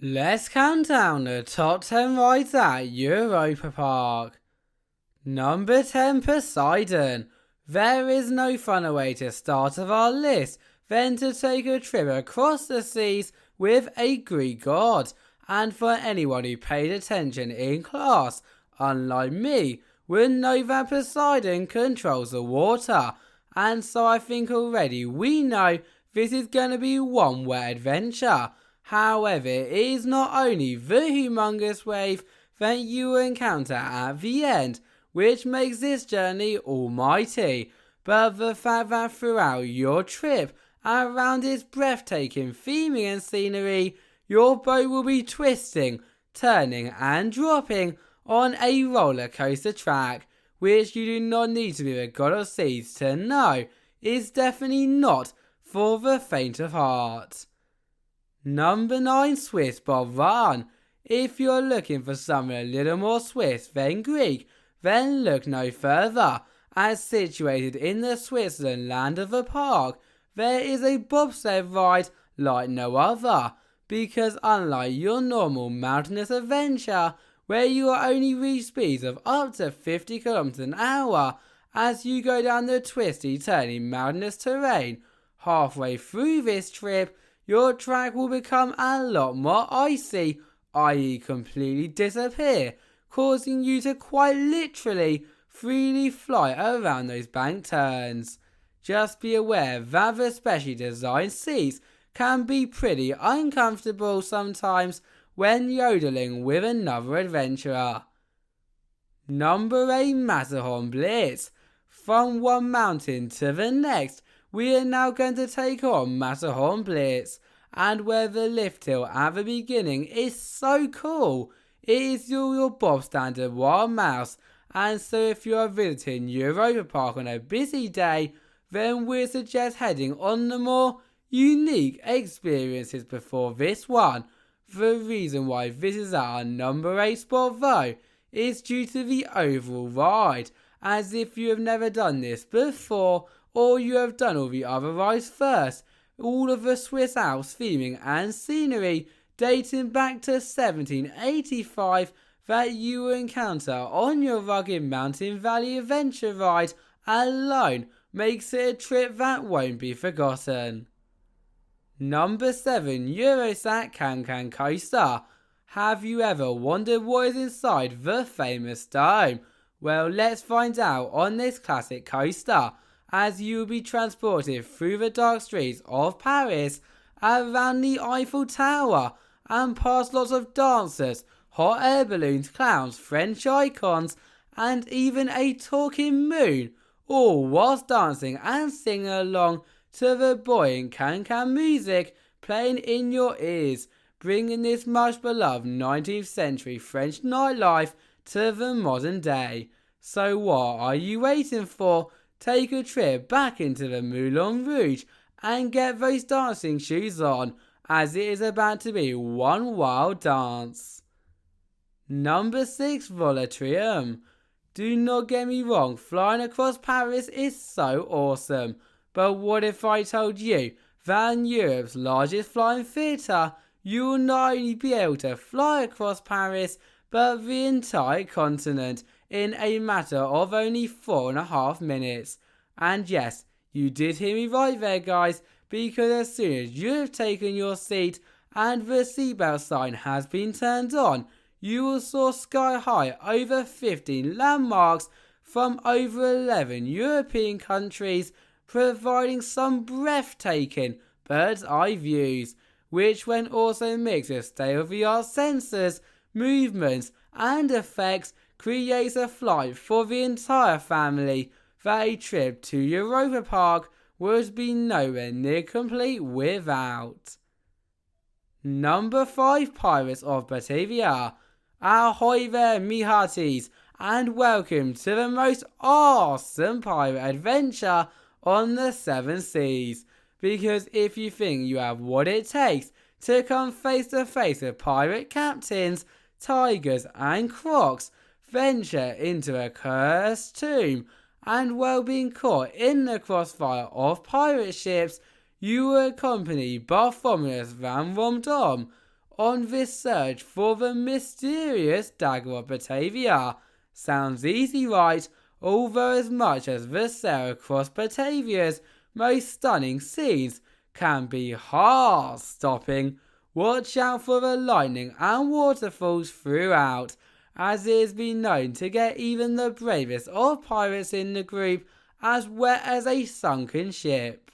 Let's count down the top 10 rides at Europa Park. Number 10, Poseidon. There is no funner way to start of our list than to take a trip across the seas with a Greek god. And for anyone who paid attention in class, unlike me, would know that Poseidon controls the water. And so I think already we know this is going to be one wet adventure. However, it is not only the humongous wave that you will encounter at the end, which makes this journey almighty, but the fact that throughout your trip, around its breathtaking theming and scenery, your boat will be twisting, turning and dropping on a roller coaster track, which you do not need to be the god of seas to know is definitely not for the faint of heart. Number 9, Swiss Bob Run. If you're looking for something a little more Swiss than Greek, then look no further, as situated in the Switzerland land of the park, there is a bobsled ride like no other, because unlike your normal mountainous adventure, where you will only reach speeds of up to 50 km an hour as you go down the twisty turning mountainous terrain, halfway through this trip, your track will become a lot more icy, i.e. completely disappear, causing you to quite literally freely fly around those bank turns. Just be aware that the specially designed seats can be pretty uncomfortable sometimes when yodeling with another adventurer. Number 8, Matterhorn Blitz. From one mountain to the next, we are now going to take on Matterhorn Blitz, and where the lift hill at the beginning is so cool, it is your Bob standard wild mouse, and so if you are visiting Europa Park on a busy day, then we suggest heading on the more unique experiences before this one. The reason why this is our number 8 spot though is due to the overall ride, as if you have never done this before or you have done all the other rides first, all of the Swiss Alps theming and scenery dating back to 1785 that you will encounter on your rugged Mountain Valley adventure ride alone makes it a trip that won't be forgotten. Number 7, Eurosat CanCan Coaster. Have you ever wondered what is inside the famous dome? Well, let's find out on this classic coaster, as you will be transported through the dark streets of Paris, around the Eiffel Tower, and past lots of dancers, hot air balloons, clowns, French icons, and even a talking moon, all whilst dancing and singing along to the buoyant CanCan music playing in your ears, bringing this much beloved 19th century French nightlife to the modern day. So what are you waiting for? Take a trip back into the Moulin Rouge and get those dancing shoes on, as it is about to be one wild dance. Number 6, Voletarium. Do not get me wrong, flying across Paris is so awesome, but what if I told you that in Europe's largest flying theatre, you will not only be able to fly across Paris, but the entire continent in a matter of only 4.5 minutes. And yes, you did hear me right there guys, because as soon as you have taken your seat and the seatbelt sign has been turned on, you will soar sky high over 15 landmarks from over 11 European countries, providing some breathtaking bird's eye views, which when also mixed with state-of-the-art sensors, movements and effects creates a flight for the entire family that a trip to Europa Park would be nowhere near complete without. Number 5, Pirates of Batavia. Ahoy there me hearties, and welcome to the most awesome pirate adventure on the 7 seas, because if you think you have what it takes to come face to face with pirate captains, tigers and crocs, venture into a cursed tomb, and while being caught in the crossfire of pirate ships, you were accompanied by Bartholomew Van Romdom, on this search for the mysterious dagger of Batavia. Sounds easy, right? Although as much as the sail across Batavia's most stunning scenes can be heart-stopping, watch out for the lightning and waterfalls throughout, as it has been known to get even the bravest of pirates in the group as wet as a sunken ship.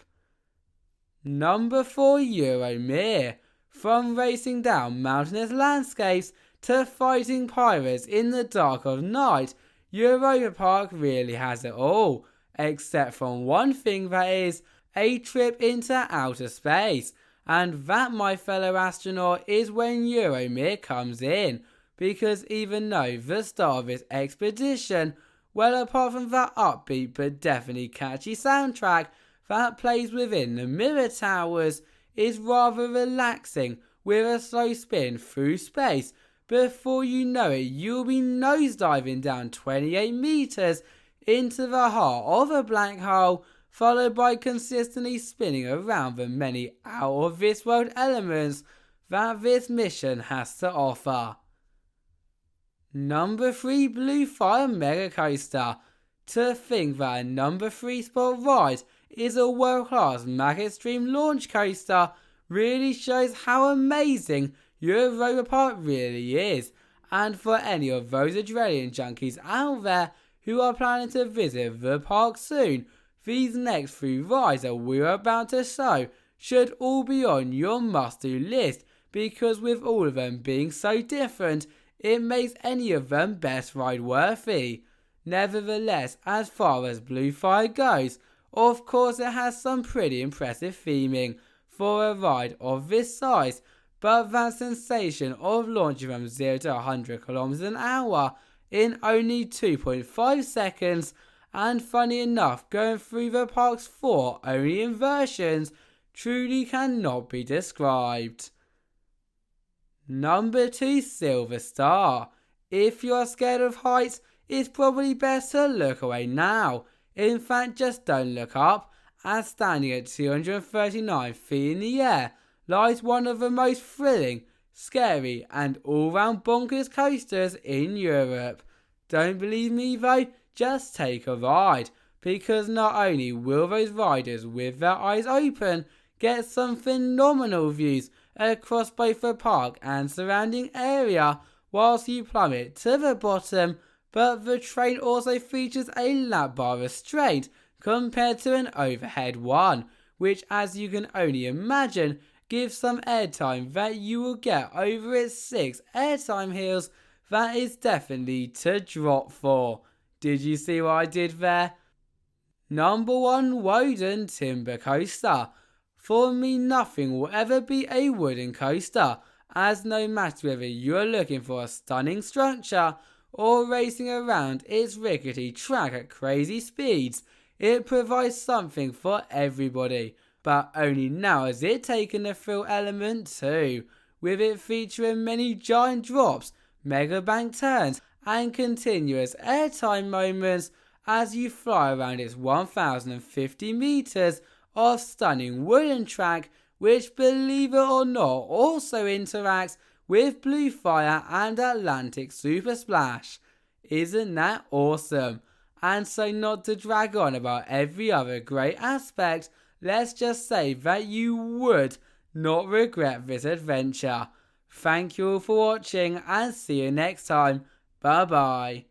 Number 4, Euro-Mir. From racing down mountainous landscapes to fighting pirates in the dark of night, Europa Park really has it all, except from one thing, that is a trip into outer space. And that, my fellow astronaut, is when Euro-Mir comes in, because even though the start of this expedition, well, apart from that upbeat but definitely catchy soundtrack that plays within the mirror towers, is rather relaxing with a slow spin through space. Before you know it, you'll be nosediving down 28 meters into the heart of a black hole, followed by consistently spinning around the many out-of-this-world elements that this mission has to offer. Number 3, Blue Fire Megacoaster. To think that a number 3 spot ride is a world-class Mac Extreme launch coaster really shows how amazing Europa Park really is. And for any of those adrenaline junkies out there who are planning to visit the park soon, these next 3 rides that we are about to show should all be on your must-do list, because with all of them being so different, it makes any of them best ride worthy. Nevertheless, as far as Blue Fire goes, of course it has some pretty impressive theming for a ride of this size, but that sensation of launching from 0 to 100 km an hour in only 2.5 seconds, and funny enough going through the park's 4 only inversions, truly cannot be described. Number 2, Silver Star. If you are scared of heights, it's probably best to look away now. In fact, just don't look up, as standing at 239 feet in the air lies one of the most thrilling, scary and all-round bonkers coasters in Europe. Don't believe me though? Just take a ride, because not only will those riders with their eyes open get some phenomenal views across both the park and surrounding area whilst you plummet to the bottom, but the train also features a lap bar restraint compared to an overhead one, which, as you can only imagine, gives some airtime that you will get over its 6 airtime hills that is definitely to drop for. Did you see what I did there? Number 1, WODAN Timburcoaster. For me, nothing will ever be a wooden coaster, as no matter whether you are looking for a stunning structure or racing around its rickety track at crazy speeds, it provides something for everybody. But only now has it taken the thrill element too, with it featuring many giant drops, mega bank turns and continuous airtime moments as you fly around its 1050 meters of stunning wooden track, which, believe it or not, also interacts with Blue Fire and Atlantic Super Splash. Isn't that awesome? And so, not to drag on about every other great aspect, let's just say that you would not regret this adventure. Thank you all for watching and see you next time. Bye bye.